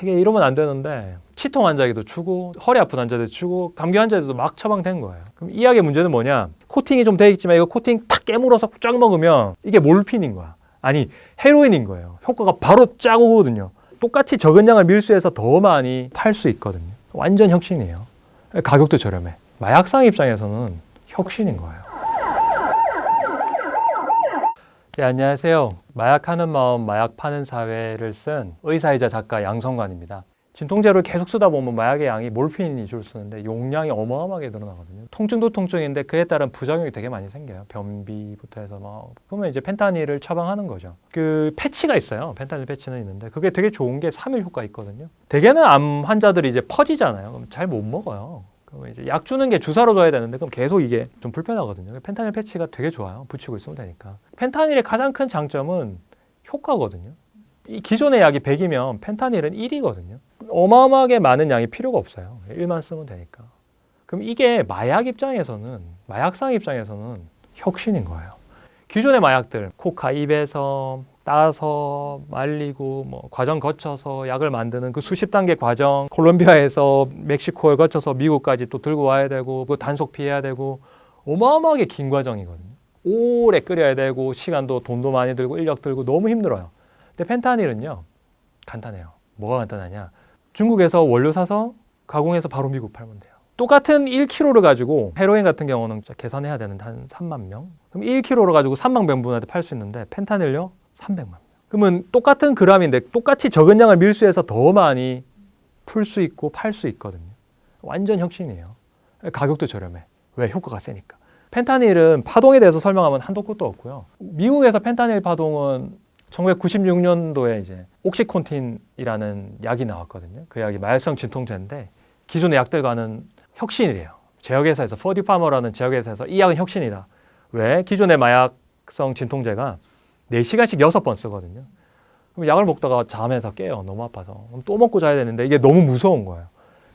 이게 이러면 안 되는데 치통 환자에게도 주고 허리 아픈 환자들도 주고 감기 환자들도 막 처방된 거예요. 그럼 이 약의 문제는 뭐냐? 코팅이 좀 돼 있지만 이거 코팅 탁 깨물어서 쫙 먹으면 이게 몰핀인 거야. 아니 헤로인인 거예요. 효과가 바로 쫙 오거든요. 똑같이 적은 양을 밀수해서 더 많이 팔 수 있거든요. 완전 혁신이에요. 가격도 저렴해. 마약상 입장에서는 혁신인 거예요. 네, 안녕하세요. 마약하는 마음, 마약 파는 사회를 쓴 의사이자 작가 양성관입니다. 진통제를 계속 쓰다 보면 마약의 양이 몰핀이 줄 쓰는데 용량이 어마어마하게 늘어나거든요. 통증도 통증인데 그에 따른 부작용이 되게 많이 생겨요. 변비부터 해서 그러면 이제 펜타닐을 처방하는 거죠. 그 패치가 있어요. 펜타닐 패치는 있는데 그게 되게 좋은 게 3일 효과 있거든요. 대개는 암 환자들이 이제 퍼지잖아요. 그럼 잘 못 먹어요. 그럼 이제 약 주는 게 주사로 줘야 되는데 그럼 계속 이게 좀 불편하거든요. 펜타닐 패치가 되게 좋아요. 붙이고 있으면 되니까. 펜타닐의 가장 큰 장점은 효과거든요. 이 기존의 약이 100이면 펜타닐은 1이거든요. 어마어마하게 많은 양이 필요가 없어요. 1만 쓰면 되니까. 그럼 이게 마약 입장에서는, 마약상 입장에서는 혁신인 거예요. 기존의 마약들, 코카 입에서 따서 말리고 과정 거쳐서 약을 만드는 그 수십 단계 과정, 콜롬비아에서 멕시코를 거쳐서 미국까지 또 들고 와야 되고 그 단속 피해야 되고 어마어마하게 긴 과정이거든요. 오래 끓여야 되고 시간도 돈도 많이 들고 인력 들고 너무 힘들어요. 근데 펜타닐은요 간단해요. 뭐가 간단하냐? 중국에서 원료 사서 가공해서 바로 미국 팔면 돼요. 똑같은 1kg를 가지고 헤로인 같은 경우는 계산해야 되는데 한 3만 명? 그럼 1kg를 가지고 3만 명분한테 팔 수 있는데 펜타닐요? 300만 명. 그러면 똑같은 그램인데 똑같이 적은 양을 밀수해서 더 많이 풀 수 있고 팔 수 있거든요. 완전 혁신이에요. 가격도 저렴해. 왜? 효과가 세니까. 펜타닐은 파동에 대해서 설명하면 한도 끝도 없고요. 미국에서 펜타닐 파동은 1996년도에 이제 옥시콘틴이라는 약이 나왔거든요. 그 약이 마약성 진통제인데 기존의 약들과는 혁신이래요. 제약회사에서 포디파머라는 제약회사에서 이 약은 혁신이다. 왜? 기존의 마약성 진통제가 4시간씩 6번 쓰거든요. 그럼 약을 먹다가 잠에서 깨요. 너무 아파서. 그럼 또 먹고 자야 되는데 이게 너무 무서운 거예요.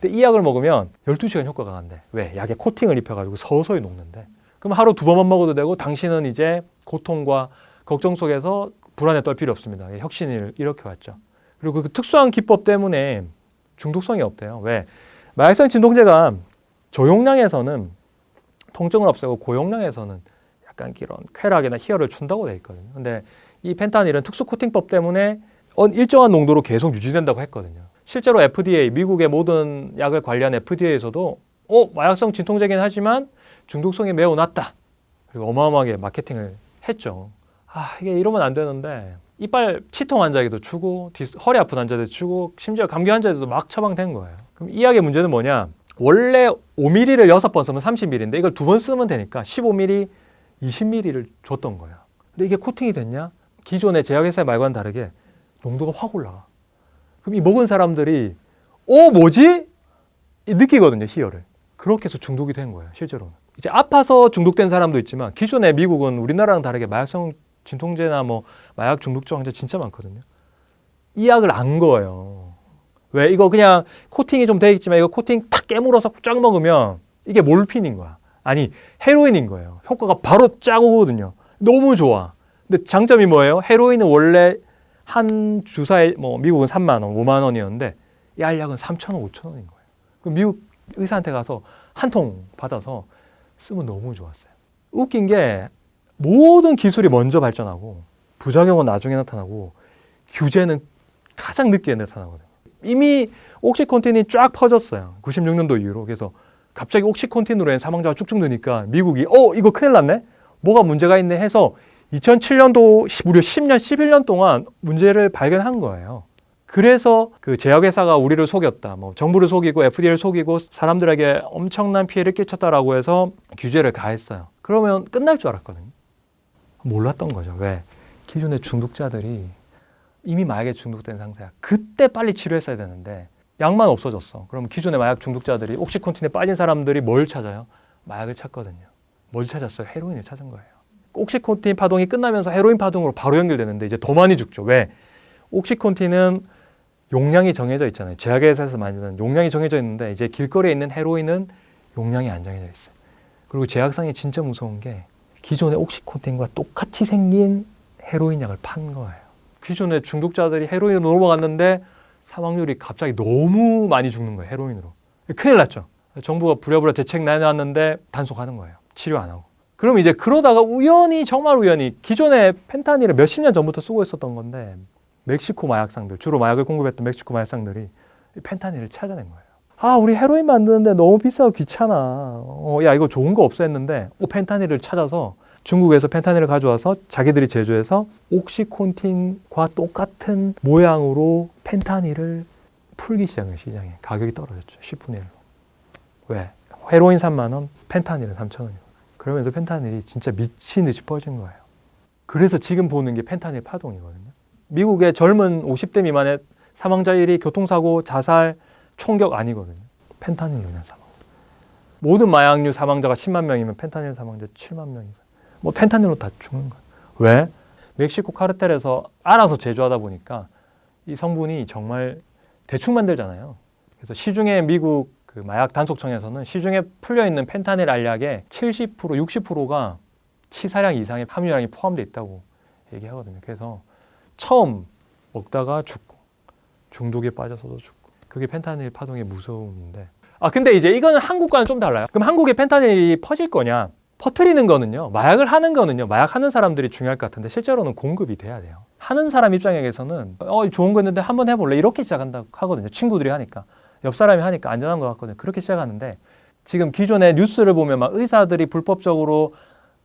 근데 이 약을 먹으면 12시간 효과가 간대. 왜? 약에 코팅을 입혀가지고 서서히 녹는데. 그럼 하루 2번만 먹어도 되고 당신은 이제 고통과 걱정 속에서 불안에 떨 필요 없습니다. 혁신을 이렇게 왔죠. 그리고 그 특수한 기법 때문에 중독성이 없대요. 왜? 마약성 진통제가 저용량에서는 통증을 없애고 고용량에서는 약간 이런 쾌락이나 희열을 준다고 되어 있거든요. 근데 이 펜타닐은 특수 코팅법 때문에 일정한 농도로 계속 유지된다고 했거든요. 실제로 FDA, 미국의 모든 약을 관리한 FDA에서도 마약성 진통제긴 하지만 중독성이 매우 낮다. 그리고 어마어마하게 마케팅을 했죠. 이게 이러면 안 되는데 이빨 치통 환자에게도 주고 허리 아픈 환자들도 주고 심지어 감기 환자들도 막 처방된 거예요. 그럼 이 약의 문제는 뭐냐? 원래 5ml를 6번 쓰면 30ml인데 이걸 2번 쓰면 되니까 15ml, 20ml를 줬던 거예요. 근데 이게 코팅이 됐냐? 기존의 제약회사 말과는 다르게 농도가 확 올라가. 그럼 이 먹은 사람들이 뭐지? 느끼거든요, 희열을. 그렇게 해서 중독이 된 거예요, 실제로는. 이제 아파서 중독된 사람도 있지만 기존의 미국은 우리나라랑 다르게 마약성 진통제나 마약 중독성 환자 진짜 많거든요. 이 약을 안 거예요. 왜? 이거 그냥 코팅이 좀 돼 있지만 이거 코팅 탁 깨물어서 쫙 먹으면 이게 몰핀인 거야. 아니 헤로인인 거예요. 효과가 바로 쫙 오거든요. 너무 좋아. 근데 장점이 뭐예요? 헤로인은 원래 한 주사에 미국은 3만 원, 5만 원이었는데 이 알약은 3,000원, 5,000원인 거예요. 그럼 미국 의사한테 가서 한 통 받아서 쓰면 너무 좋았어요. 웃긴 게 모든 기술이 먼저 발전하고 부작용은 나중에 나타나고 규제는 가장 늦게 나타나거든요. 이미 옥시콘틴이 쫙 퍼졌어요. 96년도 이후로. 그래서 갑자기 옥시콘틴으로 한 사망자가 쭉쭉 느니까 미국이 이거 큰일 났네? 뭐가 문제가 있네 해서 2007년도 무려 10년, 11년 동안 문제를 발견한 거예요. 그래서 그 제약회사가 우리를 속였다. 정부를 속이고 FDA를 속이고 사람들에게 엄청난 피해를 끼쳤다라고 해서 규제를 가했어요. 그러면 끝날 줄 알았거든요. 몰랐던 거죠. 왜? 기존의 중독자들이 이미 마약에 중독된 상태야. 그때 빨리 치료했어야 되는데 약만 없어졌어. 그럼 기존의 마약 중독자들이 옥시콘틴에 빠진 사람들이 뭘 찾아요? 마약을 찾거든요. 뭘 찾았어요? 헤로인을 찾은 거예요. 옥시콘틴 파동이 끝나면서 헤로인 파동으로 바로 연결되는데 이제 더 많이 죽죠. 왜? 옥시콘틴은 용량이 정해져 있잖아요. 제약회사에서 만드는 용량이 정해져 있는데 이제 길거리에 있는 헤로인은 용량이 안 정해져 있어요. 그리고 제약상이 진짜 무서운 게 기존의 옥시콘틴과 똑같이 생긴 헤로인 약을 판 거예요. 기존의 중독자들이 헤로인으로 넘어갔는데 사망률이 갑자기 너무 많이 죽는 거예요. 헤로인으로. 큰일 났죠. 정부가 부랴부랴 대책 내놨는데 단속하는 거예요. 치료 안 하고. 그럼 이제 그러다가 우연히 정말 우연히 기존에 펜타닐을 몇십 년 전부터 쓰고 있었던 건데 멕시코 마약상들, 주로 마약을 공급했던 멕시코 마약상들이 펜타닐을 찾아낸 거예요. 아, 우리 헤로인 만드는데 너무 비싸고 귀찮아. 야, 이거 좋은 거 없어 했는데 펜타닐을 찾아서 중국에서 펜타닐을 가져와서 자기들이 제조해서 옥시콘틴과 똑같은 모양으로 펜타닐을 풀기 시작해요. 시장에. 가격이 떨어졌죠. 10분의 1로. 왜? 헤로인 3만 원, 펜타닐은 3천 원이고. 그러면서 펜타닐이 진짜 미친 듯이 퍼진 거예요. 그래서 지금 보는 게 펜타닐 파동이거든요. 미국의 젊은 50대 미만의 사망자율이 교통사고, 자살, 총격 아니거든요. 펜타닐로 인한 사망. 모든 마약류 사망자가 10만 명이면 펜타닐 사망자 7만 명 이상. 뭐 펜타닐로 다 죽는 거예요. 왜? 멕시코 카르텔에서 알아서 제조하다 보니까 이 성분이 정말 대충 만들잖아요. 그래서 시중에 미국 그 마약 단속청에서는 시중에 풀려 있는 펜타닐 알약의 70%, 60%가 치사량 이상의 함유량이 포함되어 있다고 얘기하거든요. 그래서 처음 먹다가 죽고 중독에 빠져서도 죽고 그게 펜타닐 파동의 무서움인데 근데 이제 이거는 한국과는 좀 달라요. 그럼 한국에 펜타닐이 퍼질 거냐? 퍼뜨리는 거는요. 마약을 하는 거는요. 마약하는 사람들이 중요할 것 같은데 실제로는 공급이 돼야 돼요. 하는 사람 입장에서는 좋은 거 있는데 한번 해볼래? 이렇게 시작한다고 하거든요. 친구들이 하니까. 옆 사람이 하니까 안전한 것 같거든요. 그렇게 시작하는데 지금 기존의 뉴스를 보면 막 의사들이 불법적으로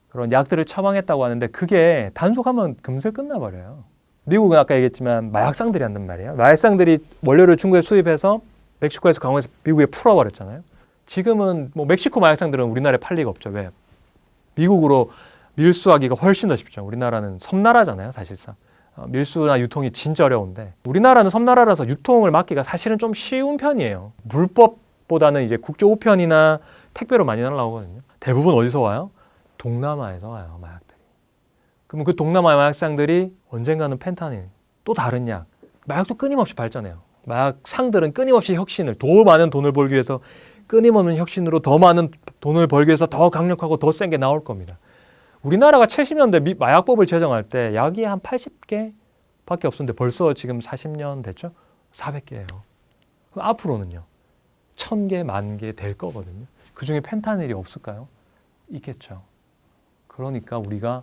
그런 약들을 처방했다고 하는데 그게 단속하면 금세 끝나버려요. 미국은 아까 얘기했지만 마약상들이 한단 말이에요. 마약상들이 원료를 중국에 수입해서 멕시코에서 강원에서 미국에 풀어버렸잖아요. 지금은 뭐 멕시코 마약상들은 우리나라에 팔 리가 없죠. 왜? 미국으로 밀수하기가 훨씬 더 쉽죠. 우리나라는 섬나라잖아요. 사실상. 밀수나 유통이 진짜 어려운데 우리나라는 섬나라라서 유통을 막기가 사실은 좀 쉬운 편이에요. 불법보다는 이제 국제 우편이나 택배로 많이 날라오거든요. 대부분 어디서 와요? 동남아에서 와요. 마약들이. 그럼 그 동남아 마약상들이 언젠가는 펜타닐, 또 다른 약, 마약도 끊임없이 발전해요. 마약상들은 끊임없이 혁신을, 더 많은 돈을 벌기 위해서 끊임없는 혁신으로 더 많은 돈을 벌기 위해서 더 강력하고 더 센 게 나올 겁니다. 우리나라가 70년대 마약법을 제정할 때 약이 한 80개 밖에 없었는데 벌써 지금 40년 됐죠? 400개예요. 그럼 앞으로는요. 1000개, 10,000개 될 거거든요. 그중에 펜타닐이 없을까요? 있겠죠. 그러니까 우리가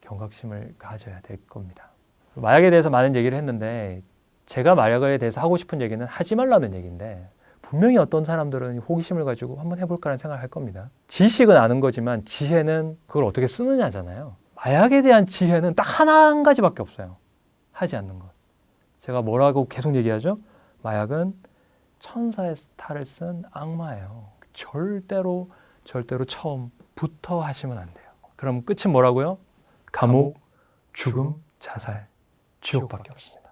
경각심을 가져야 될 겁니다. 마약에 대해서 많은 얘기를 했는데 제가 마약에 대해서 하고 싶은 얘기는 하지 말라는 얘기인데 분명히 어떤 사람들은 호기심을 가지고 한번 해볼까라는 생각을 할 겁니다. 지식은 아는 거지만 지혜는 그걸 어떻게 쓰느냐잖아요. 마약에 대한 지혜는 딱 한 가지밖에 없어요. 하지 않는 것. 제가 뭐라고 계속 얘기하죠? 마약은 천사의 탈을 쓴 악마예요. 절대로 처음부터 하시면 안 돼요. 그럼 끝은 뭐라고요? 감옥, 죽음, 자살, 지옥밖에 없습니다.